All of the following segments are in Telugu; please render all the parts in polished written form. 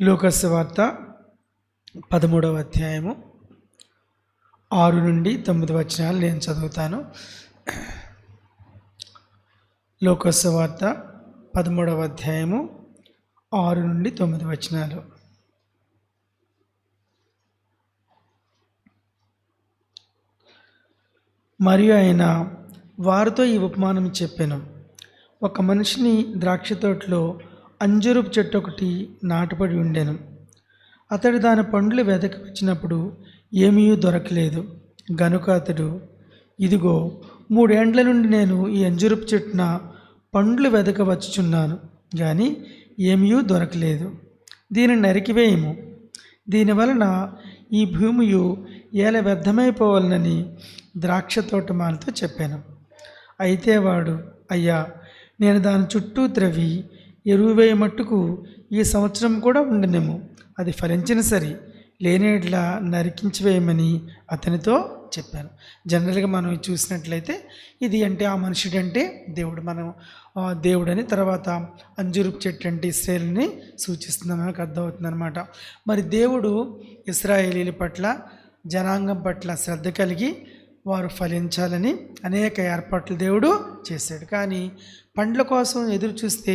లూకాసు వార్త 13వ అధ్యాయము 6 నుండి 9 వచనాలు నేను చదువుతాను. లూకాసు వార్త 13వ అధ్యాయము 6 నుండి 9 వచనాలు. మరియు ఆయన వారితో ఈ ఉపమానం చెప్పాను. ఒక మనిషిని ద్రాక్ష తోటలో అంజూరపు చెట్టు ఒకటి నాటబడి ఉండెను. అతడు దాని పండ్లు వెదక వచ్చినప్పుడు ఏమీ దొరకలేదు. గనుక అతడు, ఇదిగో 3 ఏండ్ల నుండి నేను ఈ అంజూరపు చెట్టున పండ్లు వెదక వచ్చుచున్నాను, కానీ ఏమీ దొరకలేదు. దీనిని నరికివేయము, దీనివలన ఈ భూమియు ఏల వ్యర్థమైపోవాలనని ద్రాక్ష తోటమాలతో చెప్పాను. అయితే వాడు, అయ్యా, నేను దాని చుట్టూ త్రవ్వి ఎరువు వేయ మట్టుకు ఈ సంవత్సరం కూడా ఉండనేమో, అది ఫలించిన సరి, లేనేట్లా నరికించి వేయమని అతనితో చెప్పాను. జనరల్గా మనం చూసినట్లయితే ఇది అంటే ఆ మనుషుడు అంటే దేవుడు, మనం దేవుడని, తర్వాత అంజూరపు చెట్టు అంటే ఇశ్రాయేలుని సూచిస్తుందని మనకు అర్థమవుతుంది అనమాట. మరి దేవుడు ఇశ్రాయేలీల పట్ల, జనాంగం పట్ల శ్రద్ధ కలిగి వారు ఫలించాలని అనేక ఏర్పాట్లు దేవుడు చేశాడు. కానీ పండ్ల కోసం ఎదురు చూస్తే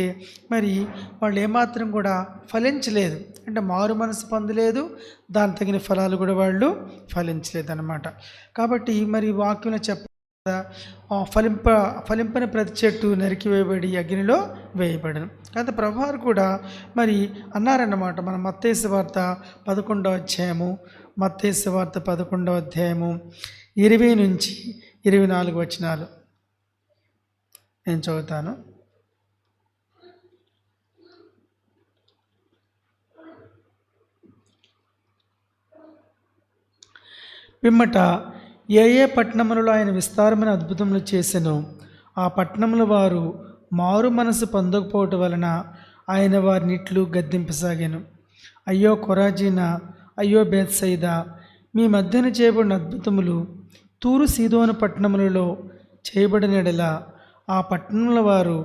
మరి వాళ్ళు ఏమాత్రం కూడా ఫలించలేదు, అంటే మారు మనసు పొందలేదు, దాని తగిన ఫలాలు కూడా వాళ్ళు ఫలించలేదు అన్నమాట. కాబట్టి మరి వాక్యంలో ఫలింపని ప్రతి చెట్టు నరికివేయబడి అగ్నిలో వేయబడను. కాబట్టి ప్రభువారు కూడా మరి అన్నారన్నమాట. మన మత్తయి సువార్త 11వ అధ్యాయము, మత్తయి సువార్త 11వ అధ్యాయము 20 నుంచి 24 వచనాలు నేను చదువుతాను. పిమ్మట ఏ పట్టణములలో ఆయన విస్తారమైన అద్భుతములు చేసెనో ఆ పట్టణముల వారు మారు మనసు పొందకపోవటం వలన ఆయన వారినిట్లు గద్దింపసాగాను. అయ్యో కొరాజీనా, అయ్యో బేత్సయిదా, మీ మధ్యన చేయబడిన అద్భుతములు తూరు సీదోను పట్టణములలో చేయబడిన యెడల ఆ పట్టణముల వారు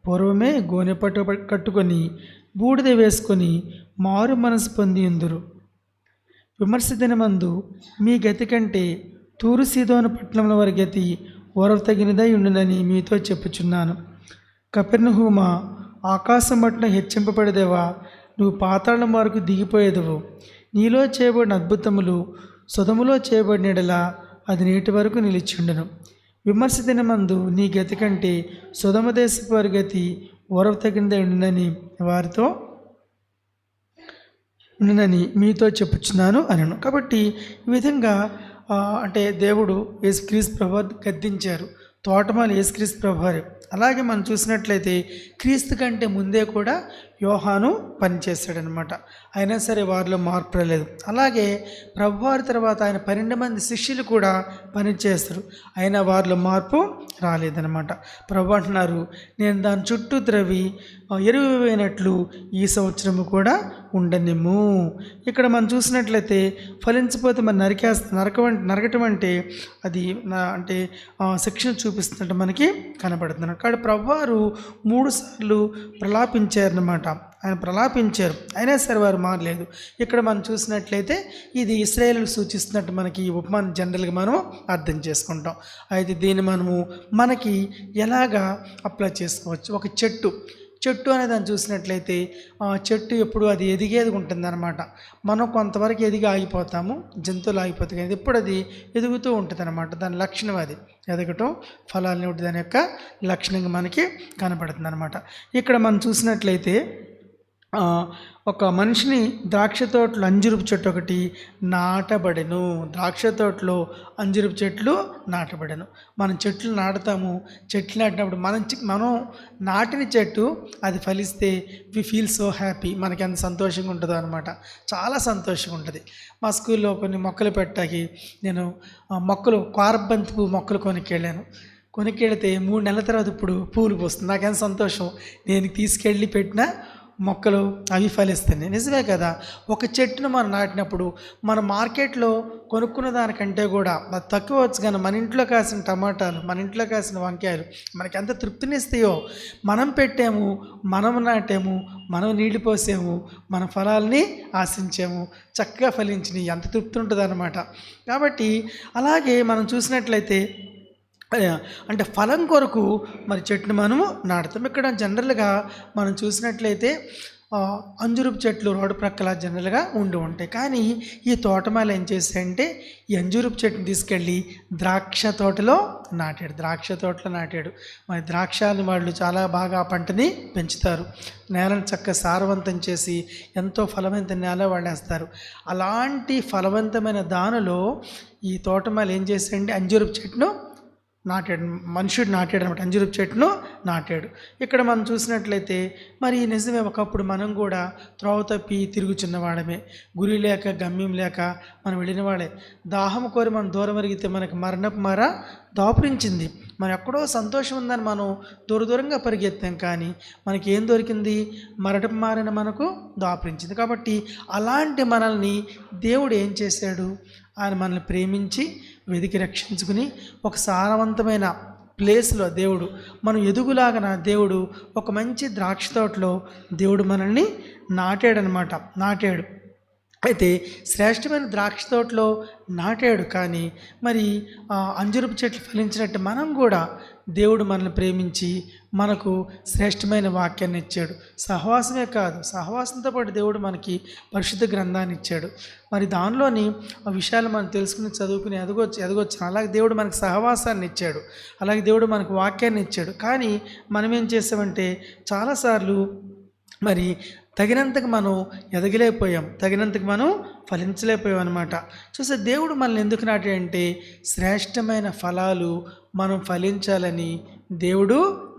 పూర్వమే గోనెపట్టు కట్టుకొని బూడిద వేసుకొని మారు మనసు పొంది ఉందురు. విమర్శ దినమందు మీ గతి కంటే తూరు సీదోను పట్టణముల వారి గతి ఓరవతగినదై ఉండునని మీతో చెప్పుచున్నాను. కపెర్నహూమా, ఆకాశం మట్టున హెచ్చింపబడేదేవా, నువ్వు పాతాళం వరకు దిగిపోయేదవు. నీలో చేయబడిన అద్భుతములు సొదములో చేయబడిన యెడల అది నేటి వరకు నిలిచిండును. విమర్శ దినమందు నీ గతి కంటే సొదమ దేశపు వారి గతి ఓరవతగినదై ఉండునని మీతో చెప్పుచున్నాను అనను. కాబట్టి ఈ విధంగా అంటే దేవుడు యేసుక్రీస్తు ప్రభువారు గద్దించారు. తోటమాలి యేసుక్రీస్తు ప్రభువారు. అలాగే మనం చూసినట్లయితే క్రీస్తు కంటే ముందే కూడా యోహాను పనిచేశాడనమాట. అయినా సరే వారిలో మార్పు రాలేదు. అలాగే ప్రభువారి తర్వాత ఆయన 12 మంది శిష్యులు కూడా పనిచేస్తారు, అయినా వారిలో మార్పు రాలేదనమాట. ప్రభు అంటున్నారు, నేను దాని చుట్టూ త్రవ్వి ఎరువు వేయనట్లు ఈ సంవత్సరము కూడా ఉండనిమ్ము. ఇక్కడ మనం చూసినట్లయితే ఫలించకపోతే మరి నరకటం అంటే అది అంటే శిక్షణ చూపిస్తున్నట్టు మనకి కనబడుతున్నారు. కాబట్టి ప్రభువారు 3 సార్లు ప్రలాపించారన్నమాట. ఆయన ప్రలాపించారు, అయినా సరే వారు మారలేదు. ఇక్కడ మనం చూసినట్లయితే ఇది ఇశ్రాయేలును సూచిస్తున్నట్టు మనకి ఈ ఉపమానం జనరల్గా మనం అర్థం చేసుకుంటాం. అయితే దీన్ని మనకి ఎలాగా అప్లై చేసుకోవచ్చు? ఒక చెట్టు అనే దాన్ని చూసినట్లయితే చెట్టు ఎప్పుడు అది ఎదిగేది ఉంటుందన్నమాట. మనం కొంతవరకు ఎదిగి ఆగిపోతాము, జంతువులు ఆగిపోతాయి, కానీ ఎప్పుడు అది ఎదుగుతూ ఉంటుంది అన్నమాట. దాని లక్షణం అది ఎదగటం, ఫలాలను దాని యొక్క లక్షణంగా మనకి కనపడుతుంది అన్నమాట. ఇక్కడ మనం చూసినట్లయితే ఒక మనిషిని ద్రాక్ష తోటలో అంజూరపు చెట్టు ఒకటి నాటబడెను. ద్రాక్ష తోటలో అంజూరపు చెట్లు నాటబడెను. మనం చెట్లు నాటుతాము, చెట్లు నాటినప్పుడు మనం నాటిన చెట్టు అది ఫలిస్తే వి ఫీల్ సో హ్యాపీ. మనకి ఎంత సంతోషంగా ఉంటుందో అనమాట, చాలా సంతోషంగా ఉంటుంది. మా స్కూల్లో కొన్ని మొక్కలు పెట్టాకి నేను కారబంతి మొక్కలు కొనుక్కెళ్తే 3 నెలల తర్వాత ఇప్పుడు పూలు పోస్తుంది. నాకెంత సంతోషం. నేను తీసుకెళ్ళి పెట్టిన మొక్కలు అవి ఫలిస్తాయి. నిజమే కదా. ఒక చెట్టును మనం నాటినప్పుడు మన మార్కెట్లో కొనుక్కున్న దానికంటే కూడా అది తక్కువ వచ్చు, కానీ మన ఇంట్లో కాసిన టమాటాలు, మన ఇంట్లో కాసిన వంకాయలు మనకి ఎంత తృప్తినిస్తాయో. మనం పెట్టాము, మనం నాటాము, మనం నీళ్లు పోసాము, మన ఫలాల్ని ఆశించాము, చక్కగా ఫలించినాయి, ఎంత తృప్తి ఉంటుంది అన్నమాట. కాబట్టి అలాగే మనం చూసినట్లయితే అంటే ఫలం కొరకు మరి చెట్టును మనము నాటుతాం. ఇక్కడ జనరల్గా మనం చూసినట్లయితే అంజురపు చెట్లు రోడ్డు ప్రక్కల జనరల్గా ఉండి ఉంటాయి. కానీ ఈ తోటమాలి ఏం చేశాడంటే ఈ అంజూరపు చెట్టుని తీసుకెళ్ళి ద్రాక్ష తోటలో నాటాడు. మరి ద్రాక్షని వాళ్ళు చాలా బాగా ఆ పంటని పెంచుతారు. నేలను చక్కగా సారవంతం చేసి ఎంతో ఫలవంత నేల వాడేస్తారు. అలాంటి ఫలవంతమైన దానిలో ఈ తోటమాలి ఏం చేశాడంటే అంజూరపు చెట్టును నాటాడు. మనుషుడు నాటాడు అనమాట, అంజూరపు చెట్టును నాటాడు. ఇక్కడ మనం చూసినట్లయితే మరి నిజమే, ఒకప్పుడు మనం కూడా త్రోవ తప్పి తిరుగుచున్నవాడమే, గురి లేక గమ్యం లేక మనం వెళ్ళిన వాడే. దాహం కోరి మనం దూరం వరిగితే మనకి మరణపు మర దాపురించింది. మనం ఎక్కడో సంతోషం ఉందని మనం దూరంగా పరిగెత్తాం, కానీ మనకి ఏం దొరికింది? మరణపు మారిన మనకు దాపురించింది. కాబట్టి అలాంటి మనల్ని దేవుడు ఏం చేశాడు? ఆయన మనల్ని ప్రేమించి వెతికి రక్షించుకుని ఒక సారవంతమైన ప్లేస్లో దేవుడు మనం ఎదుగులాగా దేవుడు ఒక మంచి ద్రాక్ష తోటలో దేవుడు మనల్ని నాటాడు. అయితే శ్రేష్టమైన ద్రాక్ష తోటలో నాటాడు. కానీ మరి అంజూరపు చెట్లు ఫలించినట్టు మనం కూడా దేవుడు మనల్ని ప్రేమించి మనకు శ్రేష్టమైన వాక్యాన్ని ఇచ్చాడు. సహవాసమే కాదు, సహవాసంతో పాటు దేవుడు మనకి పరిశుద్ధ గ్రంథాన్ని ఇచ్చాడు. మరి దానిలోని ఆ విషయాలు మనం తెలుసుకుని చదువుకుని ఎదగొచ్చు. అలాగే దేవుడు మనకు సహవాసాన్ని ఇచ్చాడు, అలాగే దేవుడు మనకు వాక్యాన్ని ఇచ్చాడు. కానీ మనం ఏం చేసామంటే చాలాసార్లు మరి తగినంతకు మనం ఎదగలేకపోయాం, తగినంతకు మనం ఫలించలేకపోయాం అనమాట. చూస్తే దేవుడు మనల్ని ఎందుకు నాటాడంటే శ్రేష్టమైన ఫలాలు మనం ఫలించాలని దేవుడు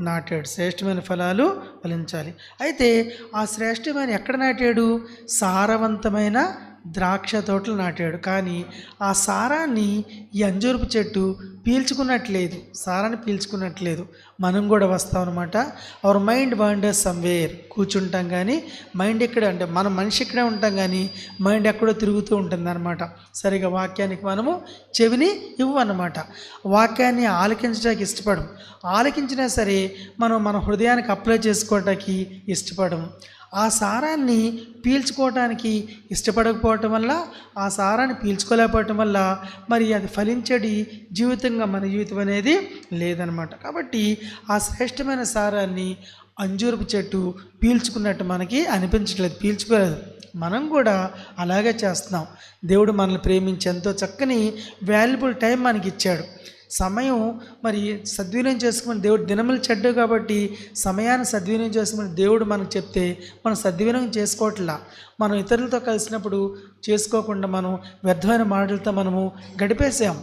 నాటాడు. శ్రేష్టమైన ఫలాలు ఫలించాలి. అయితే ఆ శ్రేష్టమైన ఎక్కడ నాటాడు? సారవంతమైన ద్రాక్ష తోటలు నాటాడు. కానీ ఆ సారాన్ని ఈ అంజూరపు చెట్టు పీల్చుకున్నట్లేదు. మనం కూడా వస్తాం అనమాట. Our mind wonders somewhere. కూర్చుంటాం కానీ మైండ్ ఎక్కడ, అంటే మనం మనిషి ఇక్కడే ఉంటాం కానీ మైండ్ ఎక్కడో తిరుగుతూ ఉంటుంది అనమాట. సరిగా వాక్యానికి మనము చెవిని ఇవ్వన్నమాట. వాక్యాన్ని ఆలకించడానికి ఇష్టపడం, ఆలకించినా సరే మనం మన హృదయానికి అప్లై చేసుకోవడానికి ఇష్టపడం. ఆ సారాన్ని పీల్చుకోవటానికి ఇష్టపడకపోవటం వల్ల, ఆ సారాన్ని పీల్చుకోలేకపోవటం వల్ల మరి అది ఫలించడి జీవితంగా మన జీవితం అనేది లేదనమాట. కాబట్టి ఆ శ్రేష్టమైన సారాన్ని అంజూరపు చెట్టు పీల్చుకున్నట్టు మనకి అనిపించట్లేదు, పీల్చుకోలేదు. మనం కూడా అలాగే చేస్తున్నాం. దేవుడు మనల్ని ప్రేమించి ఎంతో చక్కని వాల్యుబుల్ టైం మనకి ఇచ్చాడు. సమయం మరి సద్వినియోగం చేసుకోమని దేవుడు, దినములు చెడ్డవి కాబట్టి సమయాన్ని సద్వినియోగం చేసుకోమని దేవుడు మనకు చెప్తే మనం సద్వినియోగం చేసుకోవట్లా. మనం ఇతరులతో కలిసినప్పుడు చేసుకోకుండా మనం వ్యర్థమైన మాటలతో మనము గడిపేసాం.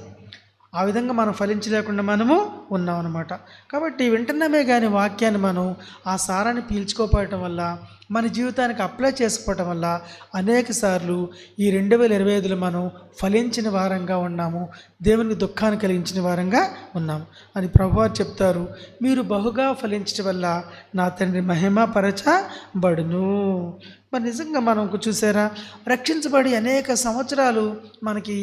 ఆ విధంగా మనం ఫలించలేకుండా మనము ఉన్నాం అన్నమాట. కాబట్టి వింటున్నామే కానీ వాక్యాన్ని మనం ఆ సారాన్ని పీల్చుకోకపోవటం వల్ల, మన జీవితానికి అప్లై చేసుకోవటం వల్ల అనేక సార్లు ఈ 2025లో మనం ఫలించిన వారంగా ఉన్నాము, దేవునికి దుఃఖాన్ని కలిగించిన వారంగా ఉన్నాము అని ప్రభువారు చెప్తారు. మీరు బహుగా ఫలించడం వల్ల నా తండ్రి మహిమపరచబడును. మరి నిజంగా మనం చూసారా, రక్షించబడి అనేక సంవత్సరాలు మనకి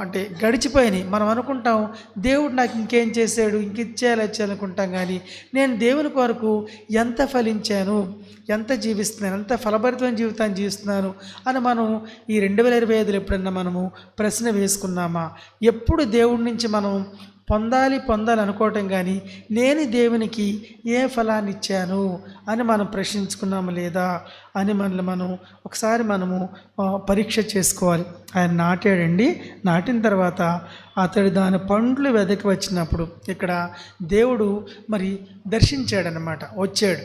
అంటే గడిచిపోయినాయి. మనం అనుకుంటాం దేవుడు నాకు ఇంకేం చేశాడు, ఇంక ఇచ్చేయాలి అనుకుంటాం. కానీ నేను దేవుని కొరకు ఎంత ఫలించాను, ఎంత జీవిస్తున్నాను, ఎంత ఫలభరితమైన జీవితాన్ని జీవిస్తున్నాను అని మనం ఈ 2025లో ఎప్పుడన్నా మనము ప్రశ్న వేసుకున్నామా? ఎప్పుడు దేవుడి నుంచి మనం పొందాలి అనుకోవటం కానీ నేను దేవునికి ఏ ఫలాన్ని ఇచ్చాను అని మనం ప్రశ్నించుకున్నాము లేదా అని మనం ఒకసారి మనము పరీక్ష చేసుకోవాలి. ఆయన నాటాడండి, నాటిన తర్వాత అతడు దాని పండ్లు వెదకి వచ్చినప్పుడు ఇక్కడ దేవుడు మరి దర్శించాడనమాట, వచ్చాడు,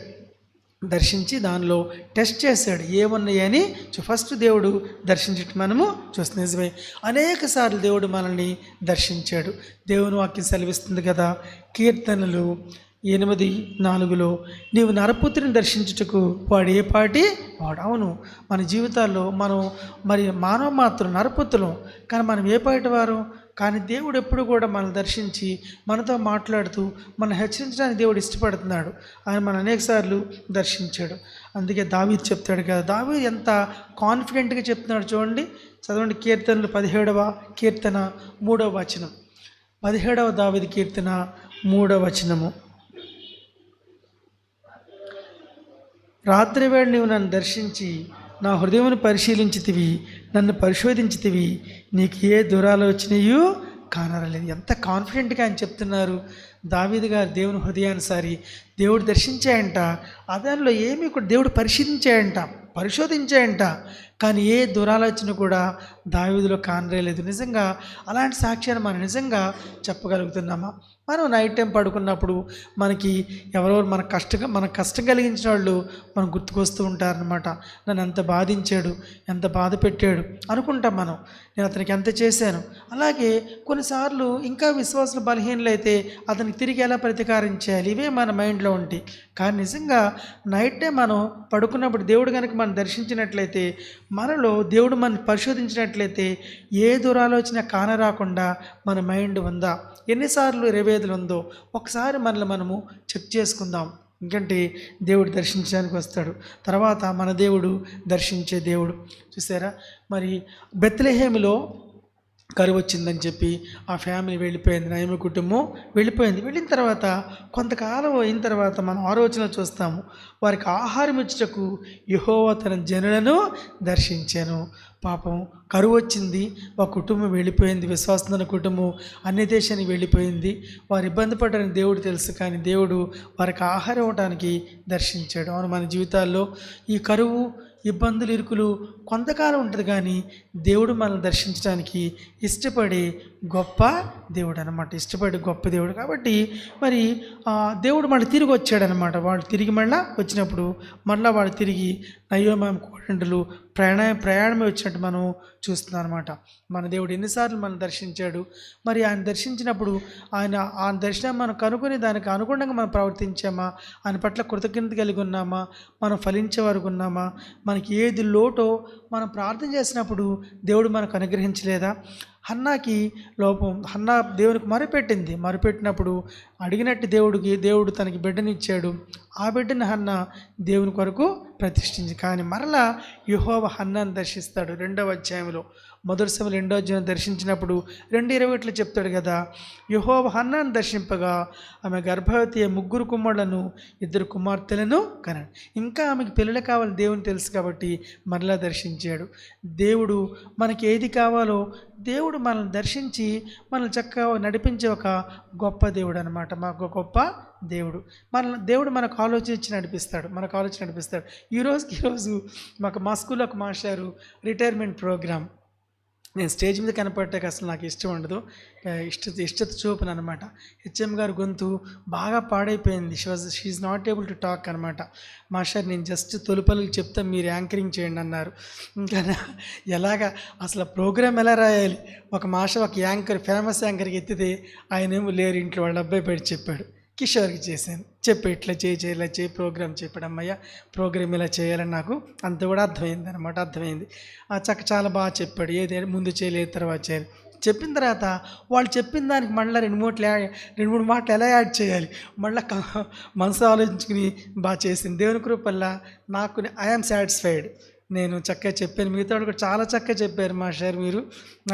దర్శించి దానిలో టెస్ట్ చేశాడు ఏమున్నాయని. ఫస్ట్ దేవుడు దర్శించటం మనము చూస్తే నిజమే, అనేక సార్లు దేవుడు మనల్ని దర్శించాడు. దేవుని వాక్యం సెలవిస్తుంది కదా, కీర్తనలు 8:4 నీవు నరపుత్రిని దర్శించుటకు వాడు ఏ పాటి వాడు. అవును, మన జీవితాల్లో మనం మరి మానవ మాత్రం నరపుత్రులం, కానీ మనం ఏ పాటి వారు. కానీ దేవుడు ఎప్పుడు కూడా మనల్ని దర్శించి మనతో మాట్లాడుతూ మనం హెచ్చరించడానికి దేవుడు ఇష్టపడుతున్నాడు. ఆయన మన అనేక సార్లు దర్శించాడు. అందుకే దావీదు చెప్తాడు కదా, దావీదు ఎంత కాన్ఫిడెంట్గా చెప్తున్నాడు చూడండి. చదవండి కీర్తనలు 17వ కీర్తన 3వ వచనం. 17వ దావీదు కీర్తన 3వ వచనము. రాత్రివేళ నీవు నన్ను దర్శించి నా హృదయమును పరిశీలించితివి, నన్ను పరిశోధించితివి, నీకు ఏ దురాలోచనయు కానరలేదు. ఎంత కాన్ఫిడెంట్గా ఆయన చెప్తున్నారు. దావీదు గారు దేవుని హృదయానుసారి దేవుడు దర్శించాయంట. అదానిలో ఏమీ కూడా దేవుడు పరిశోధించాయంట. కానీ ఏ దురాలోచన కూడా దావీదులో కానరేలేదు. నిజంగా అలాంటి సాక్ష్యాన్ని మనం నిజంగా చెప్పగలుగుతున్నామా? మనం నైట్ టైం పడుకున్నప్పుడు మనకి ఎవరెవరు మన కష్టం కలిగించిన వాళ్ళు మనం గుర్తుకొస్తూ ఉంటారనమాట. నన్ను ఎంత బాధించాడు, ఎంత బాధ పెట్టాడు అనుకుంటాం మనం. నేను అతనికి ఎంత చేశాను. అలాగే కొన్నిసార్లు ఇంకా విశ్వాసులు బలహీనలైతే అతనికి తిరిగి ఎలా ప్రతీకారం చేయాలి, ఇవే మన మైండ్లో ఉంటాయి. కానీ నిజంగా నైట్ టైం మనం పడుకున్నప్పుడు దేవుడు కనుక మనం దర్శించినట్లయితే, మనలో దేవుడు మనం పరిశోధించినట్లయితే ఏ దురాలోచన కానరాకుండా మన మైండ్ ఉందా, ఎన్నిసార్లు రివేదలు ఉందో ఒకసారి మనల్ని మనము చెక్ చేసుకుందాం. ఎందుకంటే దేవుడు దర్శించడానికి వస్తాడు. తర్వాత మన దేవుడు దర్శించే దేవుడు. చూసారా, మరి బెత్లెహేములో కరువు వచ్చిందని చెప్పి ఆ ఫ్యామిలీ వెళ్ళిపోయింది, నయమి కుటుంబం వెళ్ళిపోయింది. వెళ్ళిన తర్వాత కొంతకాలం అయిన తర్వాత మనం 6వ వచనంలో చూస్తాము, వారికి ఆహారం ఇచ్చుటకు యెహోవా తన జనులను దర్శించాను. పాపం కరువు వచ్చింది, ఒక కుటుంబం వెళ్ళిపోయింది, విశ్వాసమైన కుటుంబం అన్ని దేశానికి వెళ్ళిపోయింది. వారు ఇబ్బంది పడ్డారని దేవుడు తెలుసు, కానీ దేవుడు వారికి ఆహారం ఇవ్వడానికి దర్శించాడు. అవును, మన జీవితాల్లో ఈ కరువు, ఇబ్బందులు, ఇరుకులు కొంతకాలం ఉంటుంది, కానీ దేవుడు మనల్ని దర్శించడానికి ఇష్టపడే గొప్ప దేవుడు అనమాట. ఇష్టపడే గొప్ప దేవుడు. కాబట్టి మరి దేవుడు మళ్ళీ తిరిగి వచ్చాడనమాట. వాళ్ళు తిరిగి మళ్ళీ వచ్చినప్పుడు వాళ్ళు తిరిగి నయోమి కోడండులు ప్రయాణమే వచ్చినట్టు మనం చూస్తున్నాం అనమాట. మన దేవుడు ఎన్నిసార్లు మనం దర్శించాడు. మరి ఆయన దర్శించినప్పుడు ఆ దర్శనం మనం కనుగొని దానికి అనుగుణంగా మనం ప్రవర్తించామా, ఆయన పట్ల కృతజ్ఞత కలిగి ఉన్నామా, మనం ఫలించే వరకు ఉన్నామా, మనకి ఏది లోటో మనం ప్రార్థన చేసినప్పుడు దేవుడు మనకు అనుగ్రహించలేదా? హన్నాకి లోపం, హన్నా దేవునికి మొరపెట్టినప్పుడు అడిగినట్టు దేవుడు తనకి బిడ్డనిచ్చాడు. ఆ బిడ్డని హన్నా దేవుని కొరకు ప్రతిష్ఠించి, కానీ మరలా యెహోవా హన్నాను దర్శిస్తాడు. 2వ అధ్యాయంలో, మొదటి సమయంలో 2వ అధ్యాయం దర్శించినప్పుడు 2:21 చెప్తాడు కదా, యెహోవా హన్నాను దర్శింపగా ఆమె గర్భవతి 3 కుమారులను 2 కుమార్తెలను కనాడు. ఇంకా ఆమెకి పిల్లలు కావాలని దేవుని తెలుసు కాబట్టి మరలా దర్శించాడు. దేవుడు మనకి ఏది కావాలో దేవుడు మనల్ని దర్శించి మనల్ని చక్కగా నడిపించే ఒక గొప్ప దేవుడు అనమాట. మాకు గొప్ప దేవుడు. దేవుడు మనకు ఆలోచన నడిపిస్తాడు. ఈరోజు మా స్కూల్లో ఒక మాస్టారు రిటైర్మెంట్ ప్రోగ్రామ్. నేను స్టేజ్ మీద కనపడటానికి అసలు నాకు ఇష్టం ఉండదు, ఇష్టత చూపను అనమాట. హెచ్ఎం గారు గొంతు బాగా పాడైపోయింది. She not able to talk అనమాట. మాస్టర్ నేను జస్ట్ తొలిపలుకు చెప్తా, మీరు యాంకరింగ్ చేయండి అన్నారు. ఇంకా ఎలాగా అసలు ప్రోగ్రామ్ ఎలా రాయాలి? ఒక మాస్టర్ ఒక ఫేమస్ యాంకర్కి ఎత్తితే ఆయనేమో లేరు, ఇంట్లో వాళ్ళ అబ్బాయి బయట చెప్పాడు. కిషోర్కి చేశాను, ఇట్లా చేయి ప్రోగ్రామ్ చెప్పాడు. అమ్మయ్య, ప్రోగ్రామ్ ఇలా చేయాలని నాకు అంత కూడా అర్థమైంది. చాలా బాగా చెప్పాడు. ఏదైనా ముందు చేయలేదు, తర్వాత చేయాలి. చెప్పిన తర్వాత వాళ్ళు చెప్పిన దానికి మళ్ళీ 2-3 మాటలు ఎలా యాడ్ చేయాలి, మళ్ళీ మనసు ఆలోచించుకుని బాగా చేసింది. దేవుని కృపల్ల నాకు ఐఆమ్ సాటిస్ఫైడ్. నేను చక్కగా చెప్పాను, మిగతా వాళ్ళు కూడా చాలా చక్కగా చెప్పారు మాస్టర్ మీరు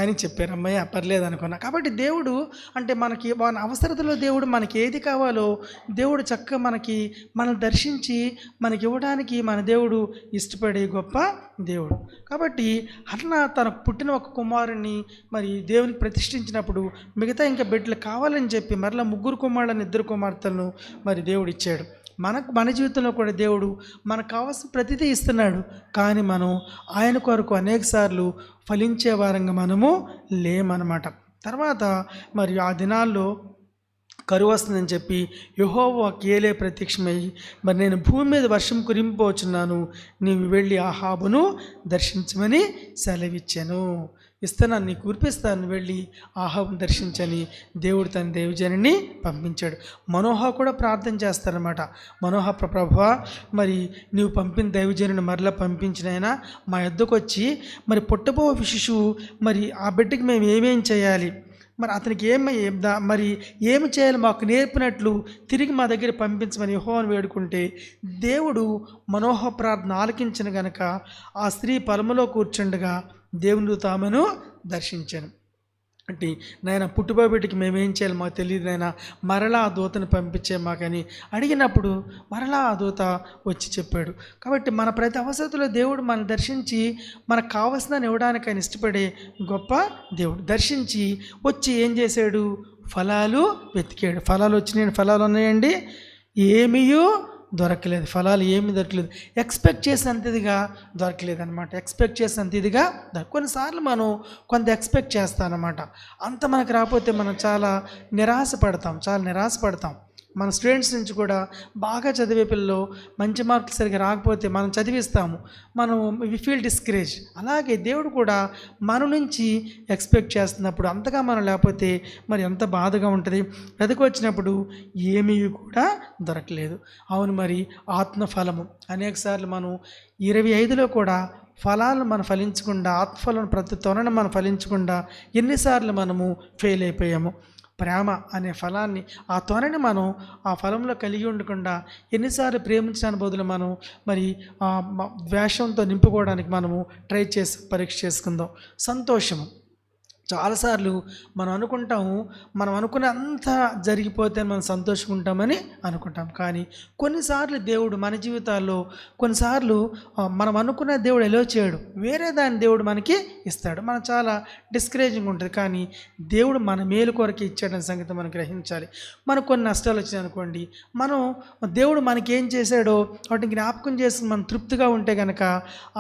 అని చెప్పారు. అమ్మాయి పర్లేదు అనుకున్నా. కాబట్టి దేవుడు అంటే మనకి మన అవసరతలో దేవుడు మనకి ఏది కావాలో దేవుడు చక్కగా మనల్ని దర్శించి మనకి ఇవ్వడానికి మన దేవుడు ఇష్టపడే గొప్ప దేవుడు. కాబట్టి అట్లా తనకు పుట్టిన ఒక కుమారుని మరి దేవునికి ప్రతిష్ఠించినప్పుడు మిగతా ఇంకా బిడ్డలు కావాలని చెప్పి మరలా 3 కుమారులను 2 కుమార్తెలను మరి దేవుడు ఇచ్చాడు. మన జీవితంలో కూడా దేవుడు మనకు కావాల్సిన ప్రతిదీ ఇస్తున్నాడు, కానీ మనం ఆయన కొరకు అనేకసార్లు ఫలించే వారంగా మనము లేమన్నమాట. తర్వాత మరి ఆ దినాల్లో కరువు వస్తుందని చెప్పి యెహోవా కేలే ప్రత్యక్షమై, మరి నేను భూమి మీద వర్షం కురింపవచ్చున్నాను, నీవు వెళ్ళి ఆహాబును దర్శించమని సెలవిచ్చాను. ఇస్తాను, నీకు కురిపిస్తాను, వెళ్ళి ఆహాబును దర్శించని దేవుడు తన దైవజనుని పంపించాడు. మనోహ కూడా ప్రార్థన చేస్తారనమాట. మనోహ, ప్రభువా మరి నీవు పంపిన దైవజనుని మరలా పంపించినైనా మా యొద్దకు వచ్చి మరి పుట్టబో శిశువు మరి ఆ బిడ్డకి మేము ఏమేం చేయాలి, మరి అతనికి మరి ఏమి చేయాలో మాకు నేర్పినట్లు తిరిగి మా దగ్గర పంపించమని యెహోవాను వేడుకుంటే దేవుడు మనోహ ప్రార్థన ఆలకించిన గనక ఆ స్త్రీ పొలములో కూర్చుండగా దేవుని తామెను దర్శించాను. అంటే నాయన పుట్టుబడికి మేమేం చేయాలి మాకు తెలియదు నాయన, మరలా ఆ దూతను పంపించే మాకని అడిగినప్పుడు మరలా ఆ దూత వచ్చి చెప్పాడు. కాబట్టి మన ప్రతి అవసరతలో దేవుడు మనం దర్శించి మనకు కావలసిందని ఇవ్వడానికి ఆయన ఇష్టపడే గొప్ప దేవుడు. దర్శించి వచ్చి ఏం చేశాడు? ఫలాలు వెతికాడు. ఫలాలు వచ్చినాయి, ఫలాలు ఉన్నాయండి, ఏమీయూ దొరకలేదు. ఫలాలు ఏమీ దొరకలేదు. ఎక్స్పెక్ట్ చేసినంతదిగా దొరకలేదు అనమాట. ఎక్స్పెక్ట్ చేసినంత ఇదిగా కొన్నిసార్లు మనం కొంత ఎక్స్పెక్ట్ చేస్తామన్నమాట. అంత మనకు రాకపోతే మనం చాలా నిరాశపడతాం. మన స్టూడెంట్స్ నుంచి కూడా బాగా చదివే పిల్లలు మంచి మార్కులు సరిగ్గా రాకపోతే మనం చదివిస్తాము, మనం వి ఫీల్ డిస్కరేజ్. అలాగే దేవుడు కూడా మన నుంచి ఎక్స్పెక్ట్ చేస్తున్నప్పుడు అంతగా మనం లేకపోతే మరి ఎంత బాధగా ఉంటుంది. వెదకు వచ్చినప్పుడు ఏమీ కూడా దొరకలేదు. అవును, మరి ఆత్మఫలము అనేకసార్లు మనం 25లో కూడా ఫలాలను మనం ఫలించకుండా, ఆత్మఫలం ప్రతి తొనను మనం ఫలించకుండా ఎన్నిసార్లు మనము ఫెయిల్ అయిపోయాము. ప్రేమ అనే ఫలాన్ని, ఆ తొనని మనం ఆ ఫలంలో కలిగి ఉండకుండా ఎన్నిసార్లు ప్రేమించడానికి బదులు మనం మరి ద్వేషంతో నింపుకోవడానికి మనము ట్రై చేసి పరీక్ష చేసుకుందాం. సంతోషము చాలాసార్లు మనం అనుకున్నంత జరిగిపోతే మనం సంతోషంగా అనుకుంటాం. కానీ కొన్నిసార్లు దేవుడు మన జీవితాల్లో మనం అనుకున్న దేవుడు ఎలా చేయడు, వేరే దాన్ని దేవుడు మనకి ఇస్తాడు. మనం చాలా డిస్కరేజింగ్ ఉంటుంది. కానీ దేవుడు మన మేలు కొరకు ఇచ్చాడనే సంగతి మనం గ్రహించాలి. మనకు కొన్ని నష్టాలు వచ్చినాయి అనుకోండి, దేవుడు మనకి ఏం చేశాడో వాటిని జ్ఞాపకం చేసుకుని మనం తృప్తిగా ఉంటే కనుక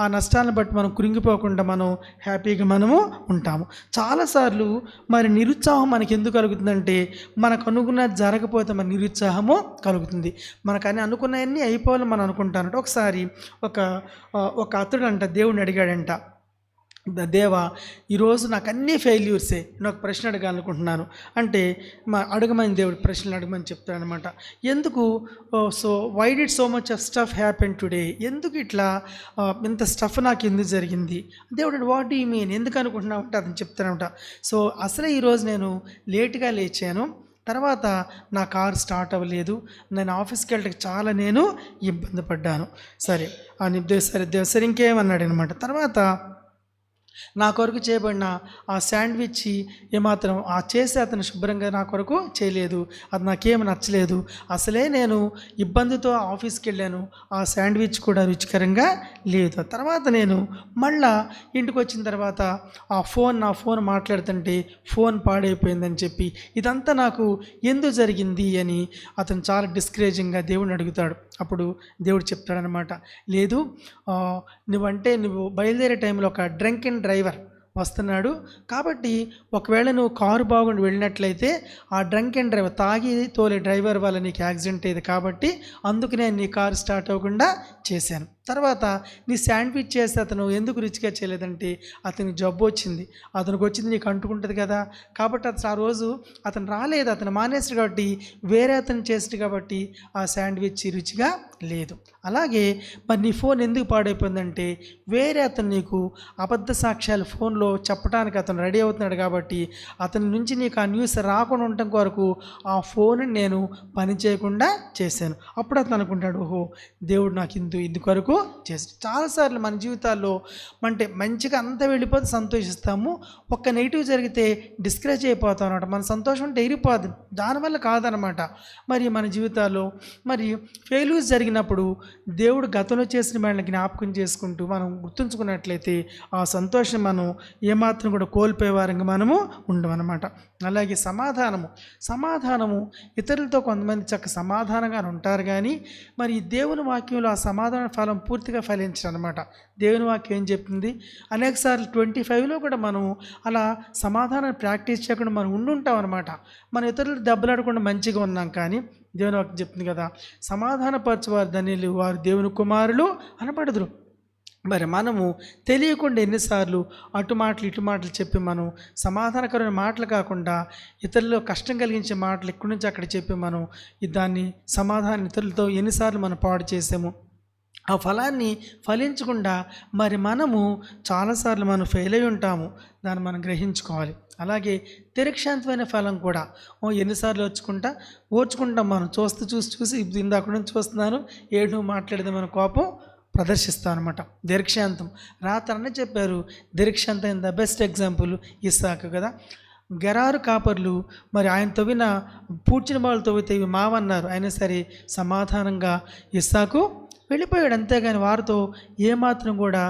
ఆ నష్టాలను బట్టి మనం కృంగిపోకుండా మనం హ్యాపీగా మనము ఉంటాము. చాలాసార్లు మరి నిరుత్సాహం మనకి ఎందుకు కలుగుతుందంటే, మనకు అనుకున్నది జరగకపోతే మన నిరుత్సాహము కలుగుతుంది. మనకని అనుకున్నవన్నీ అయిపోవాలని మనం అనుకుంటానంట. ఒకసారి ఒక అతడు దేవుడిని అడిగాడంట, దేవా, ఈరోజు నాకు అన్నీ ఫెయిల్యూర్సే, నేను ఒక ప్రశ్న అడగాలనుకుంటున్నాను అంటే అడగమని దేవుడు ప్రశ్నలు అడగమని చెప్తాడనమాట. ఎందుకు why did so much of stuff happen today, ఎందుకు ఇట్లా ఇంత స్టఫ్ నాకు ఎందుకు జరిగింది? దేవుడు వాట్ డూ యూ మీన్, ఎందుకు అనుకుంటున్నావు అంటే అతను చెప్తానమాట. అసలే ఈరోజు నేను లేట్గా లేచాను, తర్వాత నా కారు స్టార్ట్ అవ్వలేదు, నేను ఆఫీస్కి వెళ్ళడానికి చాలా ఇబ్బంది పడ్డాను. సరే సరే ఇంకేమన్నాడు అనమాట. తర్వాత నా కొరకు చేయబడిన ఆ శాండ్విచ్ ఏమాత్రం చేసి అతను శుభ్రంగా నా కొరకు చేయలేదు, అది నాకేమి నచ్చలేదు, అసలే నేను ఇబ్బందితో ఆఫీస్కి వెళ్ళాను, ఆ శాండ్విచ్ కూడా రుచికరంగా లేదు. తర్వాత నేను మళ్ళా ఇంటికి వచ్చిన తర్వాత నా ఫోన్ మాట్లాడుతుంటే ఫోన్ పాడైపోయిందని చెప్పి ఇదంతా నాకు ఎందుకు జరిగింది అని అతను చాలా డిస్కరేజింగ్గా దేవుడిని అడుగుతాడు. అప్పుడు దేవుడు చెప్తాడనమాట, లేదు, నువ్వు బయలుదేరే టైంలో ఒక డ్రంక్ అండ్ డ్రైవర్ వస్తున్నాడు, కాబట్టి ఒకవేళ నువ్వు కారు బాగుండి వెళ్ళినట్లయితే ఆ డ్రంక్ అండ్ డ్రైవర్, తాగి తోలే డ్రైవర్ వల్ల నీకు యాక్సిడెంట్ అయ్యేది, కాబట్టి అందుకు నేను నీ కారు స్టార్ట్ అవ్వకుండా చేశాను. తర్వాత నీ శాండ్విచ్ చేస్తే అతను ఎందుకు రుచిగా చేయలేదంటే అతనికి జబ్బు వచ్చింది, అతనికి వచ్చింది నీకు అంటుకుంటుంది కదా, కాబట్టి ఆ రోజు అతను రాలేదు, అతను మానేసాడు, కాబట్టి వేరే అతను చేసాడు, కాబట్టి ఆ శాండ్విచ్ రుచిగా లేదు. అలాగే మరి నీ ఫోన్ ఎందుకు పాడైపోయిందంటే వేరే అతను నీకు అబద్ధ సాక్ష్యాలు ఫోన్లో చెప్పడానికి అతను రెడీ అవుతున్నాడు, కాబట్టి అతని నుంచి నీకు ఆ న్యూస్ రాకుండా ఉండటం కొరకు ఆ ఫోన్ నేను పని చేయకుండా చేశాను. అప్పుడు అతను అనుకుంటాడు, ఓహో, దేవుడు నాకు ఇందు కొరకు చేస్తాడు. చాలాసార్లు మన జీవితాల్లో అంటే మంచిగా అంతా వెళ్ళిపోతే సంతోషిస్తాము, ఒక్క నెగిటివ్ జరిగితే డిస్కరేజ్ అయిపోతాం అనమాట. మన సంతోషం అంటే ఎరిపోదు, దానివల్ల కాదనమాట. మరి మన జీవితాల్లో మరి ఫెయిల్యూర్స్ జరిగినప్పుడు దేవుడు గతంలో చేసిన మనల్ని జ్ఞాపకం చేసుకుంటూ మనం గుర్తుంచుకున్నట్లయితే ఆ సంతోషం మనం ఏమాత్రం కూడా కోల్పోయేవారంగా మనము ఉండమన్నమాట. అలాగే సమాధానము ఇతరులతో కొంతమంది చక్క సమాధానంగా ఉంటారు, కానీ మరి దేవుని వాక్యంలో ఆ సమాధాన ఫలం పూర్తిగా ఫలించరు అనమాట. దేవుని వాక్యం ఏం చెప్తుంది, అనేకసార్లు 25లో కూడా మనం అలా సమాధానాన్ని ప్రాక్టీస్ చేయకుండా మనం ఉండుంటాం అనమాట. మన ఇతరులు దెబ్బలాడకుండా మంచిగా ఉన్నాం, కానీ దేవుని వాక్యం చెప్తుంది కదా, సమాధానపరచువారు ధన్యులు, వారు దేవుని కుమారులు అనబడుదురు. మరి మనము తెలియకుండా ఎన్నిసార్లు అటు మాటలు చెప్పి మనం సమాధానకరమైన మాటలు కాకుండా ఇతరుల్లో కష్టం కలిగించే మాటలు ఇక్కడి నుంచి అక్కడ చెప్పి మనం దాన్ని సమాధానం ఇతరులతో ఎన్నిసార్లు మనం పాడు చేసాము. ఆ ఫలాన్ని ఫలించకుండా మరి మనము చాలాసార్లు మనం ఫెయిల్ అయి ఉంటాము. దాన్ని మనం గ్రహించుకోవాలి. అలాగే దీర్ఘశాంతమైన ఫలం కూడా ఎన్నిసార్లు ఓర్చుకుంటాం మనం. చూసి ఇప్పుడు ఇందాక నుంచి చూస్తున్నాను, ఏడు మాట్లాడితే మన కోపం ప్రదర్శిస్తాం అనమాట. దీర్ఘశాంతం రాత్రనే చెప్పారు. దీర్ఘశాంతం ద బెస్ట్ ఎగ్జాంపుల్ ఇస్సాకు కదా. గెరారు కాపర్లు మరి ఆయన తవ్విన పూడ్చిన బావులు తవ్వితే ఇవి మావన్నారు. అయినా సరే సమాధానంగా ఇస్సాకు వెళ్ళిపోయాడు. అంతేగాని వారితో ఏమాత్రం కూడా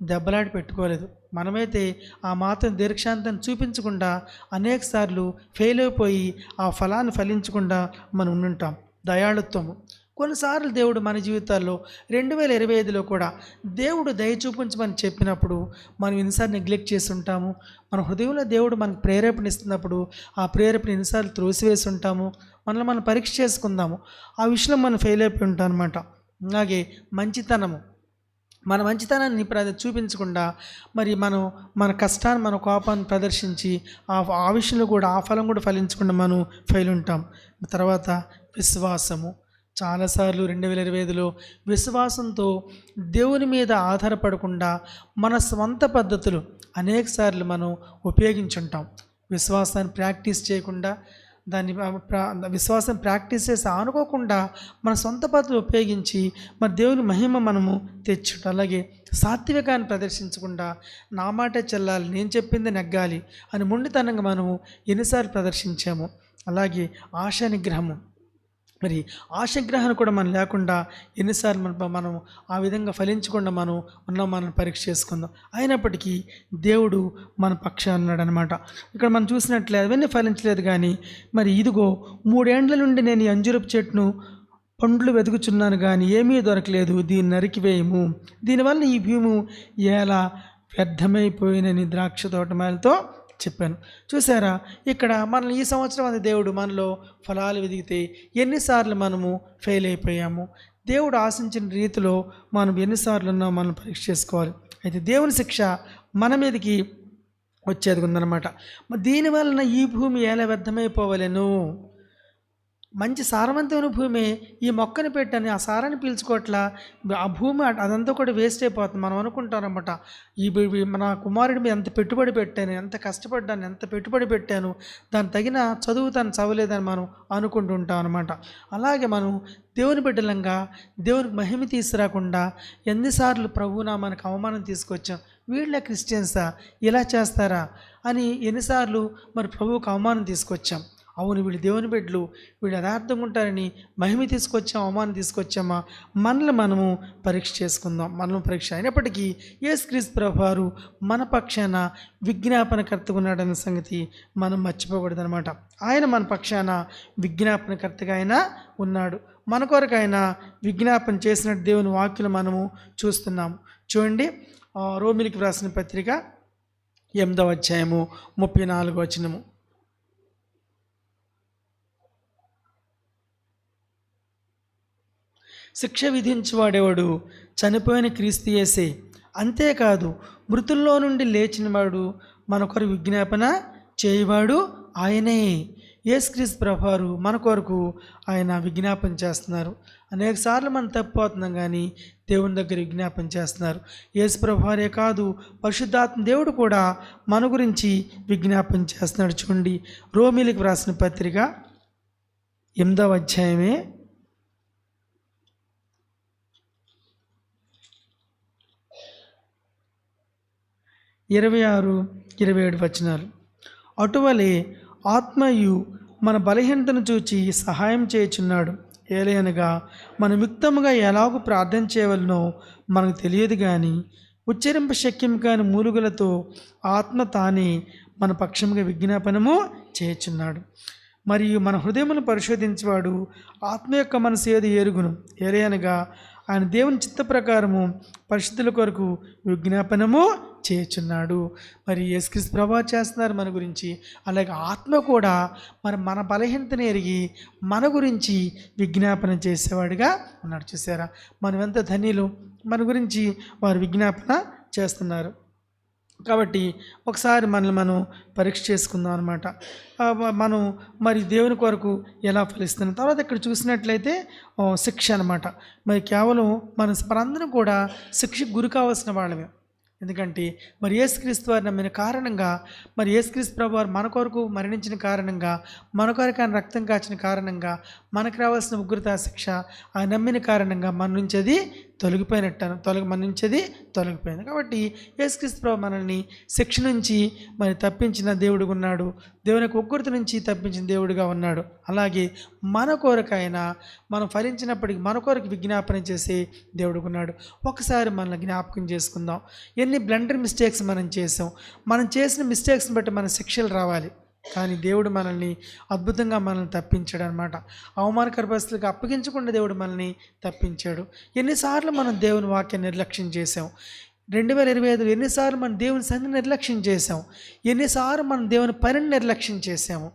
దెబ్బలాడి పెట్టుకోలేదు. మనమైతే ఆ మాత్రం దీర్ఘశాంతాన్ని చూపించకుండా అనేక సార్లు ఫెయిల్ అయిపోయి ఆ ఫలాన్ని ఫలించకుండా మనం ఉండుంటాం. దయాళుత్వము కొన్నిసార్లు దేవుడు మన జీవితాల్లో 2025లో కూడా దేవుడు దయ చూపించమని చెప్పినప్పుడు మనం ఎన్నిసార్లు నెగ్లెక్ట్ చేసి ఉంటాము. మన హృదయంలో దేవుడు మనకు ప్రేరేపణ ఇస్తున్నప్పుడు ఆ ప్రేరేపణ ఎన్నిసార్లు త్రోసివేసి ఉంటాము. మనల్ని మనం పరీక్ష చేసుకుందాము. ఆ విషయంలో మనం ఫెయిల్ అయిపోయి ఉంటాం అనమాట. అలాగే మన మంచితనాన్ని చూపించకుండా మరి మనం మన కష్టాన్ని మన కోపాన్ని ప్రదర్శించి ఆ విషయంలో కూడా ఆ ఫలం కూడా ఫలించకుండా మనం ఫెయిల్ ఉంటాం. తర్వాత విశ్వాసము. చాలాసార్లు 2025లో విశ్వాసంతో దేవుని మీద ఆధారపడకుండా మన స్వంత పద్ధతులు అనేక సార్లు మనం ఉపయోగించుంటాం. విశ్వాసాన్ని ప్రాక్టీస్ చేయకుండా విశ్వాసం ప్రాక్టీస్ చేసి అనుకోకుండా మన సొంత పద్ధతులు ఉపయోగించి మరి దేవుని మహిమ మనము తెచ్చుట. అలాగే సాత్వికాన్ని ప్రదర్శించకుండా నా మాటే చెల్లాలి, నేను చెప్పింది నెగ్గాలి అని మొండితనంగా మనము ఎన్నిసార్లు ప్రదర్శించాము. అలాగే ఆశా నిగ్రహము. మరి ఆశగ్రహణ కూడా మనం లేకుండా ఎన్నిసార్లు మనం ఆ విధంగా ఫలించకుండా మనం పరీక్ష చేసుకుందాం. అయినప్పటికీ దేవుడు మన పక్షాన ఉన్నాడు అనమాట. ఇక్కడ మనం చూసినట్లే అవన్నీ ఫలించలేదు. కానీ మరి ఇదిగో 3 ఏండ్ల నుండి నేను ఈ అంజూరపు చెట్టును పండ్లు వెతుకుచున్నాను కానీ ఏమీ దొరకలేదు, దీన్ని నరికివేయము, దీనివల్ల ఈ భూమి ఎలా వ్యర్థమైపోయినని ద్రాక్ష తోటమాలతో చెప్పాను. చూసారా, ఇక్కడ మనల్ని ఈ సంవత్సరం అది దేవుడు మనలో ఫలాలు వెదిగితే ఎన్నిసార్లు మనము ఫెయిల్ అయిపోయాము. దేవుడు ఆశించిన రీతిలో మనం ఎన్నిసార్లు ఉన్నామో మనం పరీక్ష చేసుకోవాలి. అయితే దేవుని శిక్ష మన మీదకి వచ్చేది ఉందన్నమాట. దీనివలన ఈ భూమి ఎలా వ్యర్థమైపోవలేను. మంచి సారవంతమైన భూమి ఈ మొక్కని పెట్టని ఆ సారాన్ని పీల్చుకోవట్లా, ఆ భూమి అదంతా కూడా వేస్ట్ అయిపోతుంది. మనం అనుకుంటారన్నమాట, మన కుమారుడి మీద ఎంత పెట్టుబడి పెట్టాను, ఎంత కష్టపడ్డాను, ఎంత పెట్టుబడి పెట్టాను, దాని తగిన చదువు తను చదవలేదని మనం అనుకుంటుంటాం అనమాట. అలాగే మనం దేవుని బిడ్డలంగా దేవునికి మహిమ తీసుకురాకుండా ఎన్నిసార్లు ప్రభువునా మనకు అవమానం తీసుకొచ్చాం. వీళ్ళ క్రిస్టియన్సా, ఇలా చేస్తారా అని ఎన్నిసార్లు మరి ప్రభువుకు అవమానం తీసుకొచ్చాం. అవును, వీళ్ళు దేవుని బిడ్డలు, వీళ్ళు యథార్థంగా ఉంటారని మహిమ తీసుకొచ్చాం, అవమానం తీసుకొచ్చామా? మనల్ని మనము పరీక్ష చేసుకుందాం. మనల్ని పరీక్ష అయినప్పటికీ యేసుక్రీస్తు ప్రభువారు మన పక్షాన విజ్ఞాపనకర్తగా ఉన్నాడన్న సంగతి మనం మర్చిపోకూడదు అనమాట. ఆయన మన పక్షాన విజ్ఞాపనకర్తగా ఆయన ఉన్నాడు. మన కొరకు ఆయన విజ్ఞాపన చేసినట్టు దేవుని వాక్యలు మనము చూస్తున్నాము. చూడండి, రోమిలికి వ్రాసిన పత్రిక 8వ అధ్యాయము 34వ వచనము. శిక్ష విధించువాడేవాడు చనిపోయిన క్రీస్తు యేసే, అంతేకాదు మృతుల్లో నుండి లేచినవాడు మన కొరకు విజ్ఞాపన చేయవాడు ఆయనే. యేసుక్రీస్తు ప్రభువారు మన కొరకు ఆయన విజ్ఞాపన చేస్తున్నారు. అనేక సార్లు మనం తప్పిపోతున్నాం కానీ దేవుని దగ్గర విజ్ఞాపన చేస్తున్నారు. యేసు ప్రభువారే కాదు, పరిశుద్ధాత్మ దేవుడు కూడా మన గురించి విజ్ఞాపన చేస్తున్నాడు. చూడండి, రోమిలికి వ్రాసిన పత్రిక 8వ అధ్యాయమే 26-27 వచనాలు. అటువలే ఆత్మయు మన బలహీనతను చూచి సహాయం చేయుచున్నాడు. ఏలయనగా మనం యుక్తముగా ఎలాగూ ప్రార్థన చేయవలనో మనకు తెలియదు కానీ ఉచ్చరింప శక్యం కాని మూలుగులతో ఆత్మ తానే మన పక్షముగా విజ్ఞాపనము చేయుచున్నాడు. మరియు మన హృదయమును పరిశోధించేవాడు ఆత్మ యొక్క మనసు ఏది ఎరుగును. ఏలయనగా ఆయన దేవుని చిత్త ప్రకారము పరిశుద్ధుల కొరకు విజ్ఞాపనము చేయుచున్నాడు. మరి యేసుక్రీస్తు ప్రభువు చేస్తున్నారు మన గురించి. అలాగే ఆత్మ కూడా మన బలహీనతను ఎరిగి మన గురించి విజ్ఞాపన చేసేవాడిగా ఉన్నాడు. చూసారా, మనం ఎంత ధన్యులు, మన గురించి వారు విజ్ఞాపన చేస్తున్నారు. కాబట్టి ఒకసారి మనల్ని మనం పరీక్ష చేసుకుందాం అనమాట. మనం మరి దేవుని కొరకు ఎలా ఫలిస్తున్నాం. తర్వాత ఇక్కడ చూసినట్లయితే శిక్ష అనమాట. మరి కేవలం మనందరం కూడా శిక్షకు గురి కావాల్సిన వాళ్ళమే. ఎందుకంటే మరి యేసుక్రీస్తు వారు నమ్మిన కారణంగా, మరి యేసుక్రీస్తు ప్రభువారు మన కొరకు మరణించిన కారణంగా, మన కొరకు ఆయన రక్తం కాచిన కారణంగా, మనకు రావాల్సిన ఉగ్రత శిక్ష ఆయన నమ్మిన కారణంగా మన నుంచి అది మన నుంచి అది తొలగిపోయింది. కాబట్టి యేసుక్రీస్తు ప్రభు మనల్ని శిక్ష నుంచి మరి తప్పించిన దేవుడుగా ఉన్నాడు. దేవుని యొక్క ఉగ్రత నుంచి తప్పించిన దేవుడిగా ఉన్నాడు. అలాగే మన కొరకు ఆయన మనం ఫలించినప్పటికీ మన కొరకు విజ్ఞాపన చేసే దేవుడుగా ఉన్నాడు. ఒకసారి మనల్ని జ్ఞాపకం చేసుకుందాం. ఎన్ని బ్లండర్ మిస్టేక్స్ మనం చేసాం. మనం చేసిన మిస్టేక్స్ని బట్టి మన శిక్షలు రావాలి. కానీ దేవుడు మనల్ని అద్భుతంగా మనల్ని తప్పించాడు అనమాట. అవమానకర పరిస్థితులకు అప్పగించకుండా దేవుడు మనల్ని తప్పించాడు. ఎన్నిసార్లు మనం దేవుని వాక్యాన్ని నిర్లక్ష్యం చేసాం. 2025 ఎన్నిసార్లు మనం దేవుని సన్నిధిని నిర్లక్ష్యం చేసాం. ఎన్నిసార్లు మనం దేవుని పనిని నిర్లక్ష్యం చేసాము.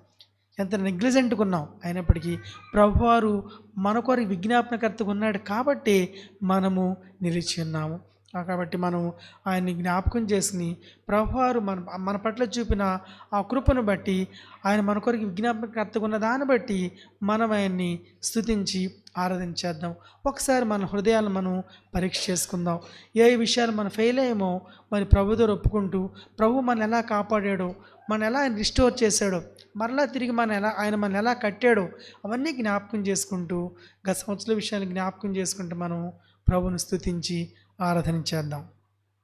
ఎంత నెగ్లిజెంట్గా ఉన్నాం. అయినప్పటికీ ప్రభువారు మన కొరకు విజ్ఞాపనకర్తగా ఉన్నాడు కాబట్టి మనము నిలిచి ఉన్నాము. కాబట్టి మనం ఆయన్ని జ్ఞాపకం చేసుకుని ప్రభువారు మన పట్ల చూపిన ఆ కృపను బట్టి, ఆయన మన కొరకు విజ్ఞాపనకర్తగా ఉన్న దాన్ని బట్టి మనం ఆయన్ని స్తుతించి ఆరాధించేద్దాం. ఒకసారి మన హృదయాలను మనం పరీక్ష చేసుకుందాం. ఏ విషయాలు మనం ఫెయిల్ అయ్యామో మరి ప్రభు దగ్గర ఒప్పుకుంటూ, ప్రభు మనం ఎలా కాపాడాడో, మనం ఎలా ఆయన రిస్టోర్ చేశాడో, మరలా తిరిగి ఆయన మనం ఎలా కట్టాడో అవన్నీ జ్ఞాపకం చేసుకుంటూ, గత సంవత్సరాల విషయాలు జ్ఞాపకం చేసుకుంటూ మనం ప్రభువును స్తుతించి ఆరాధన చేద్దాం.